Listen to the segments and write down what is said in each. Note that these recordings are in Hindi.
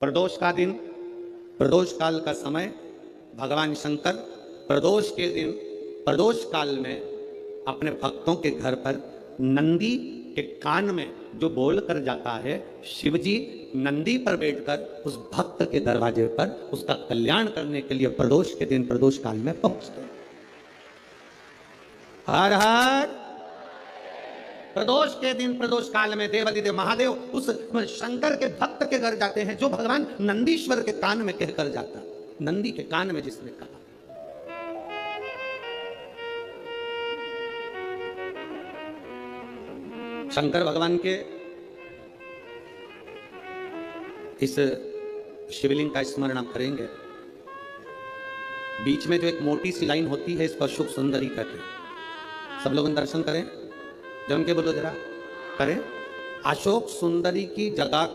प्रदोष का दिन, प्रदोष काल का समय, भगवान शंकर प्रदोष के दिन प्रदोष काल में अपने भक्तों के घर पर नंदी के कान में जो बोल कर जाता है, शिवजी नंदी पर बैठकर उस भक्त के दरवाजे पर उसका कल्याण करने के लिए प्रदोष के दिन प्रदोष काल में पहुंचते हैं। हर हर प्रदोष के दिन प्रदोष काल में देवादिदेव महादेव उस शंकर के भक्त के घर जाते हैं जो भगवान नंदीश्वर के कान में कहकर जाता, नंदी के कान में जिसने कहा। शंकर भगवान के इस शिवलिंग का स्मरण आप करेंगे। बीच में जो एक मोटी सी लाइन होती है इसको अशोक सुंदरी कहते हैं। सब लोग दर्शन करें, जम के बोलो जरा, करें। अशोक सुंदरी की जगह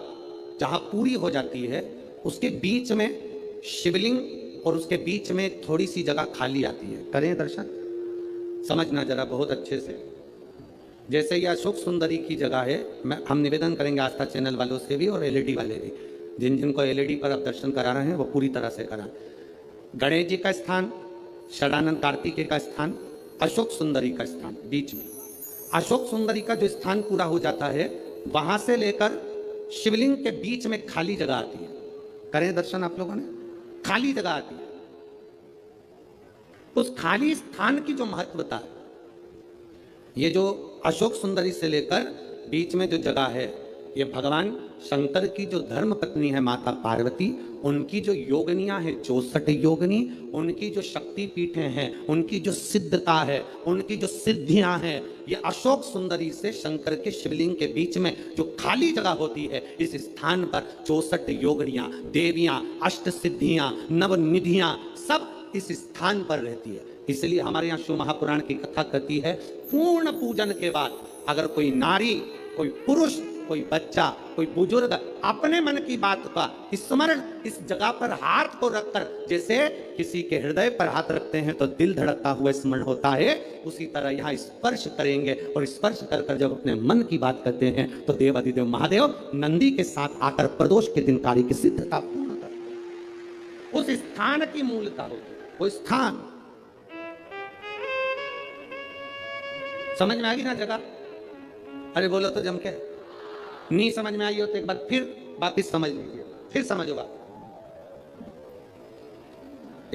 जहां पूरी हो जाती है उसके बीच में शिवलिंग और उसके बीच में थोड़ी सी जगह खाली आती है। करें दर्शन, समझना जरा बहुत अच्छे से। जैसे ये अशोक सुंदरी की जगह है, हम निवेदन करेंगे आस्था चैनल वालों से भी और एलईडी वाले भी, जिन जिनको एलईडी पर आप दर्शन करा रहे हैं वो पूरी तरह से करा। गणेश जी का स्थान, षडानंद कार्तिकेय का स्थान, अशोक सुंदरी का स्थान, बीच में अशोक सुंदरी का जो स्थान पूरा हो जाता है वहां से लेकर शिवलिंग के बीच में खाली जगह आती है। करें दर्शन आप लोगों ने, खाली जगह आती है। उस खाली स्थान की जो महत्वता है, ये जो अशोक सुंदरी से लेकर बीच में जो जगह है, ये भगवान शंकर की जो धर्म पत्नी है माता पार्वती, उनकी जो योगनियां हैं 64 योगनी, उनकी जो शक्ति पीठें हैं, उनकी जो सिद्धता है, उनकी जो सिद्धियां हैं, ये अशोक सुंदरी से शंकर के शिवलिंग के बीच में जो खाली जगह होती है, इस स्थान पर 64 योगनियां, देवियां, अष्ट सिद्धियां, नवनिधियां सब इस स्थान पर रहती है। इसलिए हमारे यहाँ शिव महापुराण की कथा कहती है, पूर्ण पूजन के बाद अगर कोई नारी, कोई पुरुष, कोई बच्चा, कोई बुजुर्ग अपने मन की बात का स्मरण इस जगह पर हाथ को रखकर, जैसे किसी के हृदय पर हाथ रखते हैं तो दिल धड़कता हुआ स्मरण होता है, उसी तरह यहाँ स्पर्श करेंगे और स्पर्श कर कर जब अपने मन की बात करते हैं तो देवादिदेव महादेव नंदी के साथ आकर प्रदोष के दिन कार्य की सिद्धता पूर्ण करते। उस स्थान की मूलता होती है, वो स्थान समझ में आ गई ना जगह? अरे बोलो तो जम के। नहीं समझ में आई हो तो एक बार फिर वापिस समझ लीजिए, फिर समझोगा।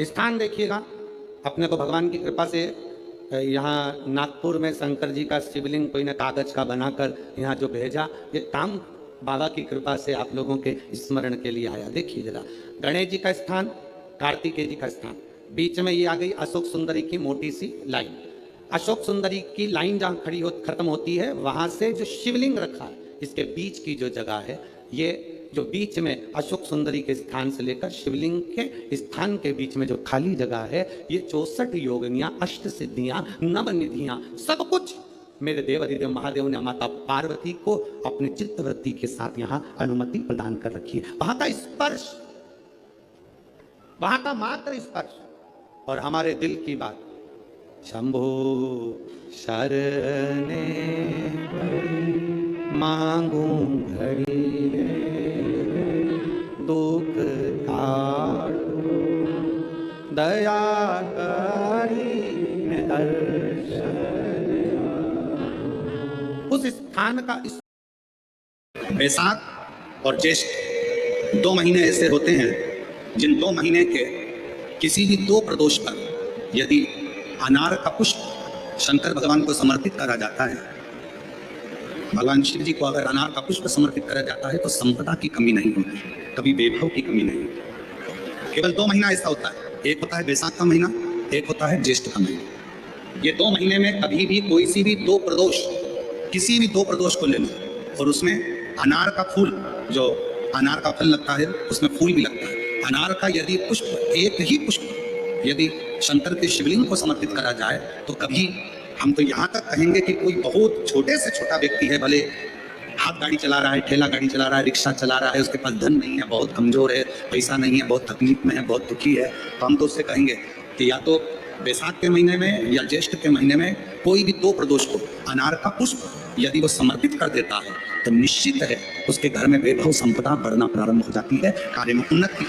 स्थान देखिएगा, अपने को भगवान की कृपा से यहाँ नागपुर में शंकर जी का शिवलिंग कोई ने कागज का बनाकर यहाँ जो भेजा, ये काम बाबा की कृपा से आप लोगों के स्मरण के लिए आया। देखिए जरा, गणेश जी का स्थान, कार्तिकेय जी का स्थान, बीच में ये आ गई अशोक सुंदरी की मोटी सी लाइन। अशोक सुंदरी की लाइन जहां खड़ी खत्म होती है, वहां से जो शिवलिंग रखा है इसके बीच की जो जगह है, ये जो बीच में अशोक सुंदरी के स्थान से लेकर शिवलिंग के स्थान के बीच में जो खाली जगह है, ये 64 योगनियां, अष्ट सिद्धियां, नवनिधियां, सब कुछ मेरे देवादिदेव महादेव ने माता पार्वती को अपनी चित्तवृत्ति के साथ यहाँ अनुमति प्रदान कर रखी है। वहां का स्पर्श, वहां का मात्र स्पर्श और हमारे दिल की बात, शंभो शरणे मांगू घड़ी दुख काटो दया करी दर्शन। उस स्थान का वैशाख और ज्येष्ठ 2 महीने ऐसे होते हैं जिन 2 महीने के किसी भी 2 प्रदोष पर यदि अनार का पुष्प शंकर भगवान को समर्पित करा जाता है, भगवान शिव जी को अगर अनार का पुष्प समर्पित करा जाता है तो संपदा की कमी नहीं होती, कभी वैभव की कमी नहीं होती। केवल 2 महीना ऐसा होता है, एक होता है वैशाख का महीना, एक होता है ज्येष्ठ का महीना। ये 2 महीने में कभी भी कोई सी भी 2 प्रदोष, किसी भी 2 प्रदोष को ले लो और उसमें अनार का फूल, जो अनार का फल लगता है उसमें फूल भी लगता है, अनार का यदि पुष्प, एक ही पुष्प यदि शंकर के शिवलिंग को समर्पित करा जाए तो कभी, हम तो यहाँ तक कहेंगे कि कोई बहुत छोटे से छोटा व्यक्ति है, भले हाथ गाड़ी चला रहा है, ठेला गाड़ी चला रहा है, रिक्शा चला रहा है, उसके पास धन नहीं है, बहुत कमजोर है, पैसा नहीं है, बहुत तकलीफ में है, बहुत दुखी है, तो हम तो उससे कहेंगे कि या तो वैशाख के महीने में या ज्येष्ठ के महीने में कोई भी 2 प्रदोष को अनार का पुष्प यदि वो समर्पित कर देता है तो निश्चित है उसके घर में वैभव संपदा बढ़ना प्रारंभ हो जाती है, कार्य में उन्नति।